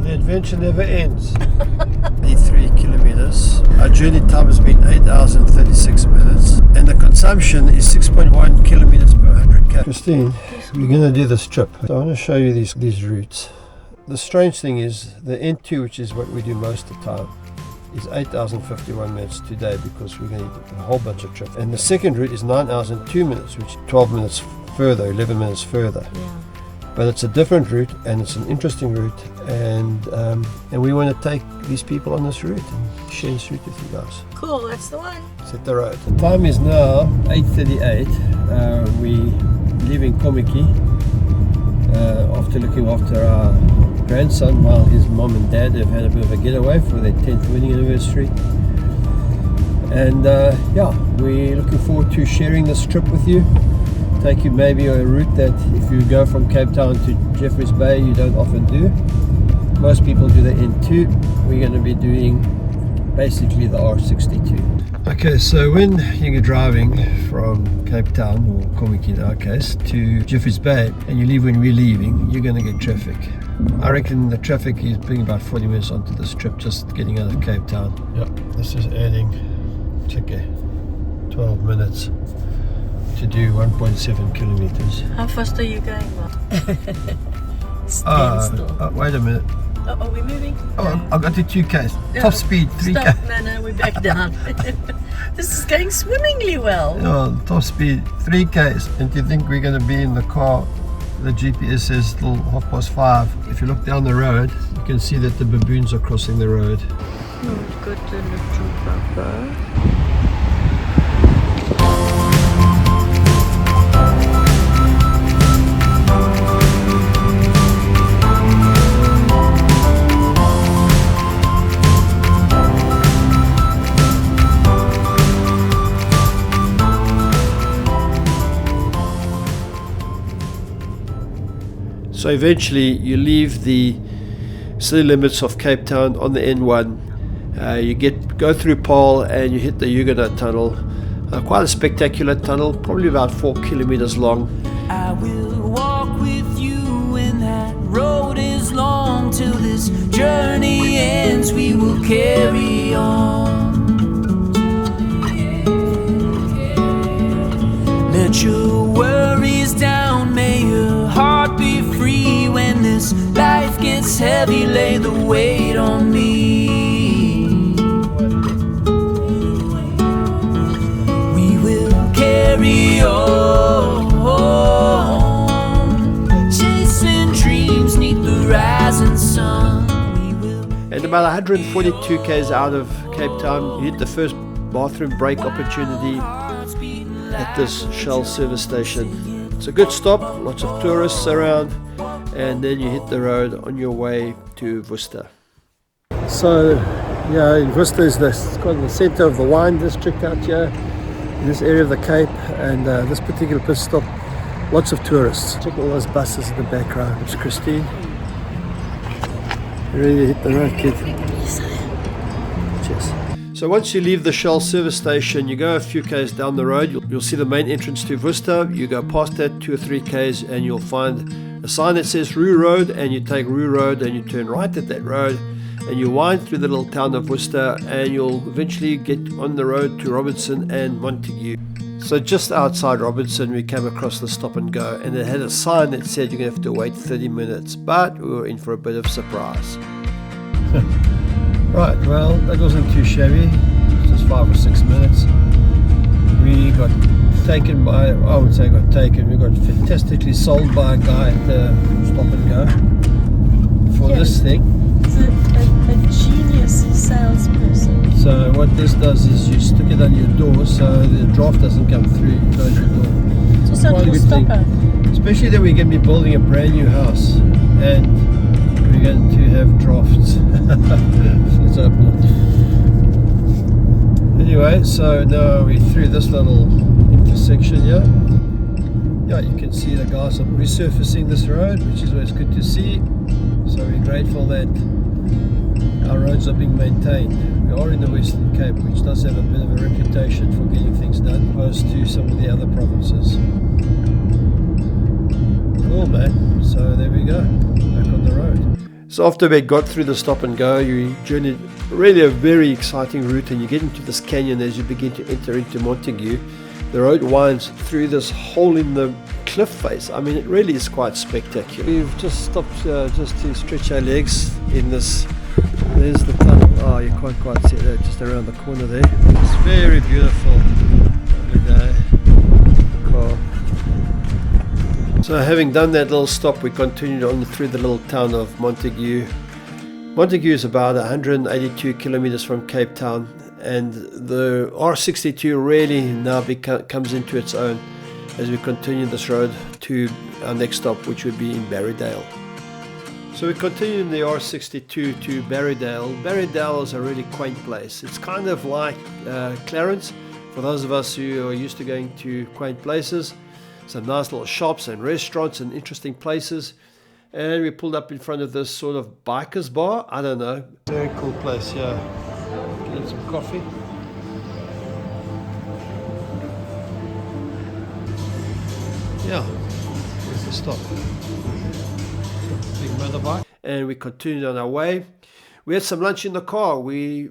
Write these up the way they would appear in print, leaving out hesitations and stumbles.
The adventure never ends. 83 kilometers. Our journey time has been 8 hours and 36 minutes. And the consumption is 6.1 kilometers per 100 k. Christine, we're going to do this trip. So I want to show you these routes. The strange thing is the N2, which is what we do most of the time, is 8 hours and 51 minutes today because we're going to do a whole bunch of trips. And the second route is 9 hours and 2 minutes, which is 12 minutes further, 11 minutes further. Yeah. But it's a different route and it's an interesting route, and we want to take these people on this route and share this route with you guys. Cool, that's the one. Set the road. The time is now 8:38. We leaving Kommetjie after looking after our grandson while his mom and dad have had a bit of a getaway for their 10th wedding anniversary. And yeah, we're looking forward to sharing this trip with you. Take you maybe a route that if you go from Cape Town to Jeffreys Bay you don't often do. Most people do the N2. We're going to be doing basically the R62. Okay, so when you're driving from Cape Town, or Kommetjie in our case, to Jeffreys Bay, and you leave when we're leaving, you're going to get traffic. I reckon the traffic is being about 40 minutes onto this trip, just getting out of Cape Town. Yep, this is adding, okay, 12 minutes to do 1.7 kilometers. How fast are you going, Mark? Wait a minute. Are we moving? Oh, I've got to 2Ks. No, top speed, 3K. Stop. No, we're back down. This is going swimmingly well. Oh, top speed, 3Ks. And do you think we're going to be in the car? The GPS says till 5:30. If you look down the road, you can see that the baboons are crossing the road. Oh, we've got a little bumper. So eventually you leave the city limits of Cape Town on the N1. You go through Paarl and you hit the Huguenot Tunnel. Quite a spectacular tunnel, probably about 4 kilometers long. I will walk with you and that road is long till this journey ends. We will carry on. Let your worries down, may your heart be free. When this life gets heavy, lay the weight on me. We will carry on, chasing dreams neath the rising sun. And about 142 k's out of Cape Town, you hit the first bathroom break opportunity at this Shell service station. It's a good stop, lots of tourists around, and then you hit the road on your way to Worcester. So yeah, in Worcester is kind of the center of the wine district out here in this area of the Cape, and this particular pit stop, lots of tourists. Check all those buses in the background. It's Christine. You ready to hit the road, kid? Yes, I am. Cheers. So once you leave the Shell service station, you go a few k's down the road, you'll see the main entrance to Worcester. You go past that 2 or 3 k's and you'll find a sign that says Roo Road, and you take Roo Road and you turn right at that road and you wind through the little town of Worcester, and you'll eventually get on the road to Robinson and Montague. So just outside Robinson we came across the stop and go, and it had a sign that said you're going to have to wait 30 minutes, but we were in for a bit of surprise. Right, well, that wasn't too shabby, just 5 or 6 minutes. We got taken by, I would say got taken, we got fantastically sold by a guy at the stop and go for this thing. He's a genius salesperson. So what this does is you stick it on your door so the draft doesn't come through, you close your door. It's also a little stopper. Especially that we're going to be building a brand new house and we're going to have drafts. Let's open it. Anyway, so now we're through this little intersection here. Yeah, you can see the guys are resurfacing this road, which is always good to see. So we're grateful that our roads are being maintained. We are in the Western Cape, which does have a bit of a reputation for getting things done, opposed to some of the other provinces. Cool, man. So there we go, back on the road. So after we got through the stop and go, you journeyed really a very exciting route, and you get into this canyon as you begin to enter into Montague. The road winds through this hole in the cliff face. I mean, it really is quite spectacular. We've just stopped just to stretch our legs in this. There's the tunnel. Oh, you can't quite see that, just around the corner there. It's very beautiful. Lovely day. Car. So having done that little stop, we continued on through the little town of Montague. Montague is about 182 kilometers from Cape Town, and the R62 really now comes into its own as we continue this road to our next stop, which would be in Barrydale. So we continue in the R62 to Barrydale. Barrydale is a really quaint place. It's kind of like Clarence, for those of us who are used to going to quaint places. Some nice little shops and restaurants and interesting places. And we pulled up in front of this sort of biker's bar. I don't know. Very cool place, yeah. Getting some coffee. Yeah, here's the stop. Big motorbike. And we continued on our way. We had some lunch in the car. We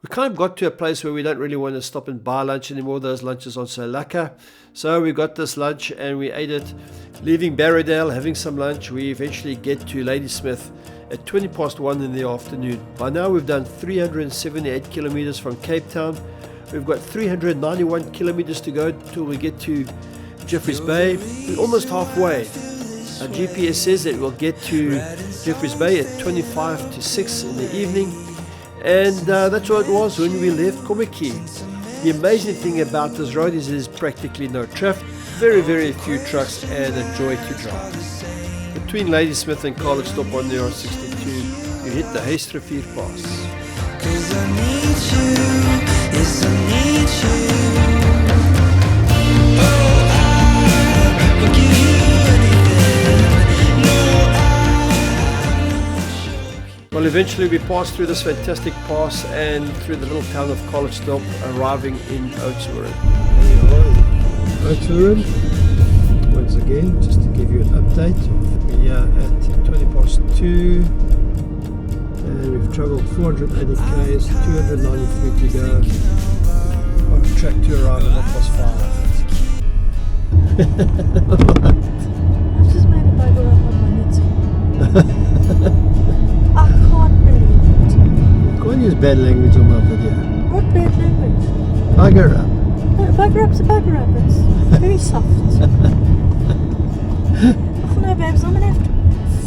kind of got to a place where we don't really want to stop and buy lunch anymore. Those lunches aren't so lekker. So we got this lunch and we ate it. Leaving Barrydale, having some lunch, we eventually get to Ladysmith at 1:20 in the afternoon. By now we've done 378 kilometers from Cape Town. We've got 391 kilometers to go till we get to Jeffreys Bay. We're almost halfway. Our GPS says that we'll get to Jeffreys Bay at 25 to 6 in the evening. And that's what it was when we left Kommetjie. The amazing thing about this road is there's practically no traffic, very, very few trucks, and a joy to drive. Between Ladysmith and Carlexstop on the R62, you hit the Heestrivier Pass. Well, eventually we passed through this fantastic pass and through the little town of Carlexstop, arriving in Oudtshoorn. Oudtshoorn, once again, just to give you an update, we are at 2:20, and we've travelled 480 k's, 293 to go, on track to arrive at 5:30. I've just made a bugger up on my knitting. I can't believe it. You can't use bad language on my video. What bad language? Bugger up. No, bugger up's a bugger up. It's very soft. Oh no, babes, I'm gonna have to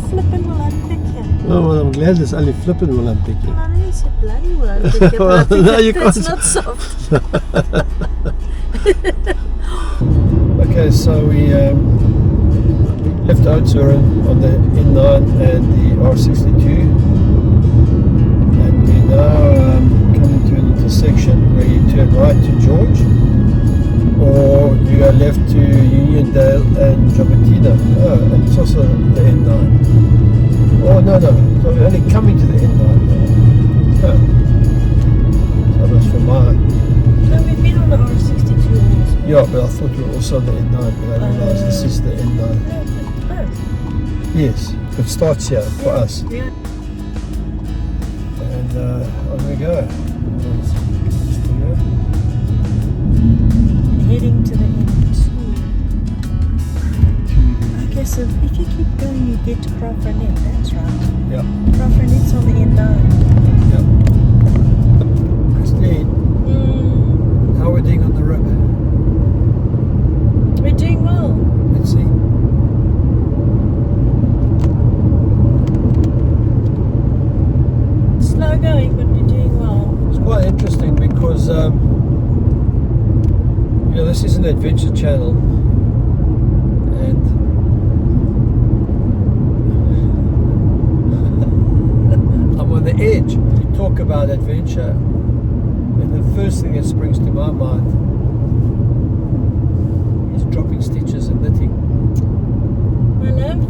flip and will unpick here. Oh, well, I'm glad there's only flipping will unpick you. Well, I know you said bloody will unpick it, but I think No, you that's can't. not soft. Okay, so we left Oudtshoorn on the N9 and the R62, and we now come into an intersection where you turn right to George, or you are left to Uniondale and Jabotina. Oh, and it's also the N9. Oh no, so we're only coming to the N9 now. Oh. So that's for mine. No, we've been on the R62 also. Yeah, but I thought we were also on the N9, but I realised this is the N9. Yes, it starts here for us. Yeah. And on we go. Heading to the M2. Okay, so if you keep going, you get to Profranet, that's right. Yeah. Profranet's on the N9. Yeah. Christine, how are we doing on the road? We're doing well. Let's see. Slow going, but we're doing well. It's quite interesting because you know, this is an adventure channel, and I'm on the edge. You talk about adventure, and the first thing that springs to my mind is dropping stitches and knitting. My love,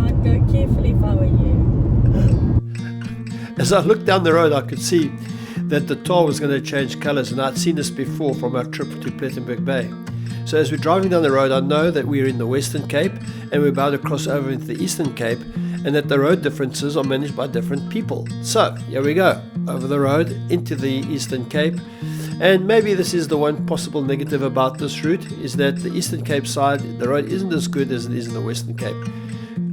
I'd go carefully if I were you. As I looked down the road, I could see that the tar was going to change colours, and I'd seen this before from our trip to Plettenberg Bay. So as we're driving down the road, I know that we're in the Western Cape and we're about to cross over into the Eastern Cape, and that the road differences are managed by different people. So here we go, over the road into the Eastern Cape. And maybe this is the one possible negative about this route, is that the Eastern Cape side, the road isn't as good as it is in the Western Cape.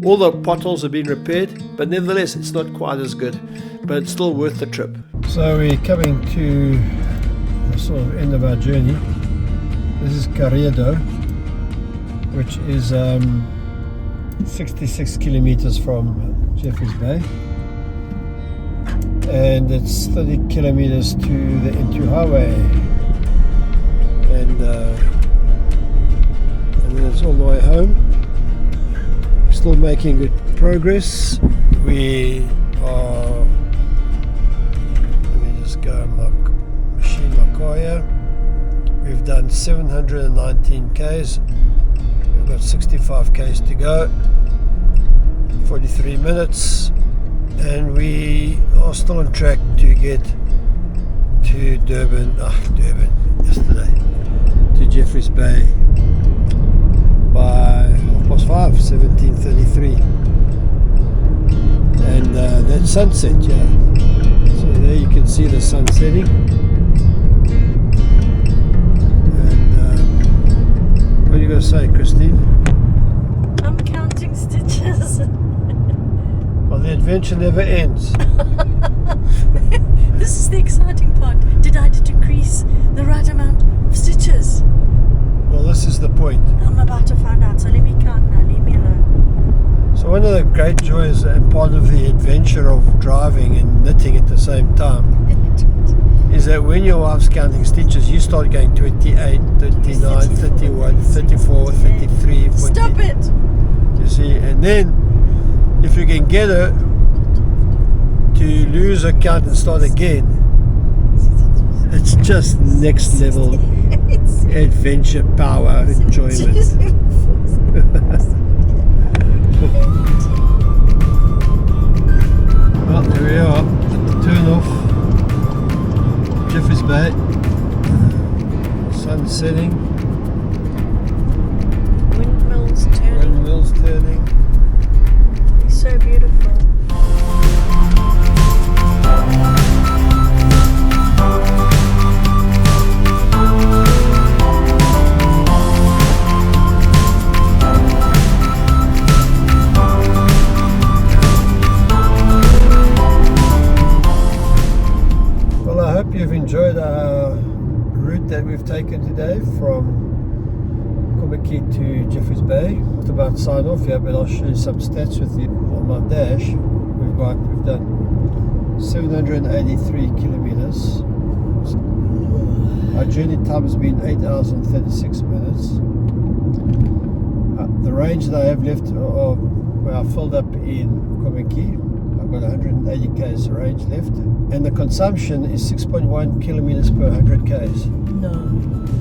All the potholes have been repaired, but nevertheless it's not quite as good, but it's still worth the trip. So we're coming to the sort of end of our journey. This is Adiio, which is 66 kilometers from Jeffreys Bay, and it's 30 kilometers to the N2 highway, and then it's all the way home. Still making good progress. We are, let me just go and machine my car here. We've done 719 Ks. We've got 65 Ks to go, 43 minutes, and we are still on track to get to Durban yesterday, to Jeffreys Bay by 5:30, 17:33, and that's sunset, yeah. So there you can see the sun setting. What are you going to say, Christine? I'm counting stitches. Well, the adventure never ends. This is the exciting part. Did I decrease the right amount of stitches? Well, this is the point. I'm about to find out, so let me count now. Leave me alone. So one of the great joys and part of the adventure of driving and knitting at the same time is that when your wife's counting stitches, you start going 28, 39, 31, 34, 33, 40. Stop it! You see, and then if you can get her to lose her count and start again, it's just next level adventure, power, enjoyment. Well, there we are at the turn off Jeffreys Bay. Sun setting. Windmills turning. Windmills turning. It's so beautiful. You've enjoyed our route that we've taken today from Kommetjie to Jeffreys Bay. It's about to sign off here, but I'll show you some stats with you on my dash. We've done 783 kilometers. Our journey time has been 8 hours and 36 minutes. The range that I have left, where I filled up in Kommetjie, I've got 180 k's range left, and the consumption is 6.1 kilometers per 100 k's. No.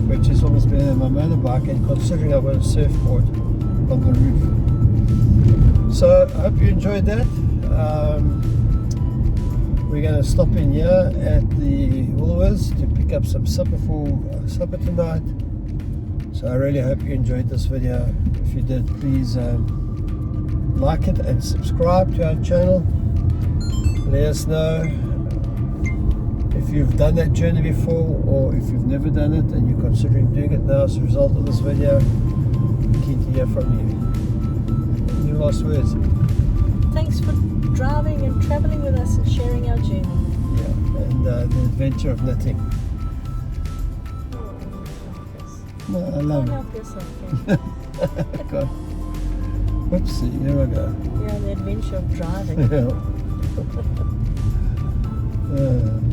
Which is almost better than my motorbike, and considering I've got a surfboard on the roof. So I hope you enjoyed that. We're going to stop in here at the Woolworths to pick up some supper for supper tonight. So I really hope you enjoyed this video. If you did, please like it and subscribe to our channel. Let us know if you've done that journey before, or if you've never done it and you're considering doing it now as a result of this video. I'm keen to hear from you. Any last words? Thanks for driving and traveling with us and sharing our journey. Yeah, and the adventure of knitting. No, I love Can't it. help yourself, yeah. God. Whoopsie, here I go. Yeah, the adventure of driving. Yeah.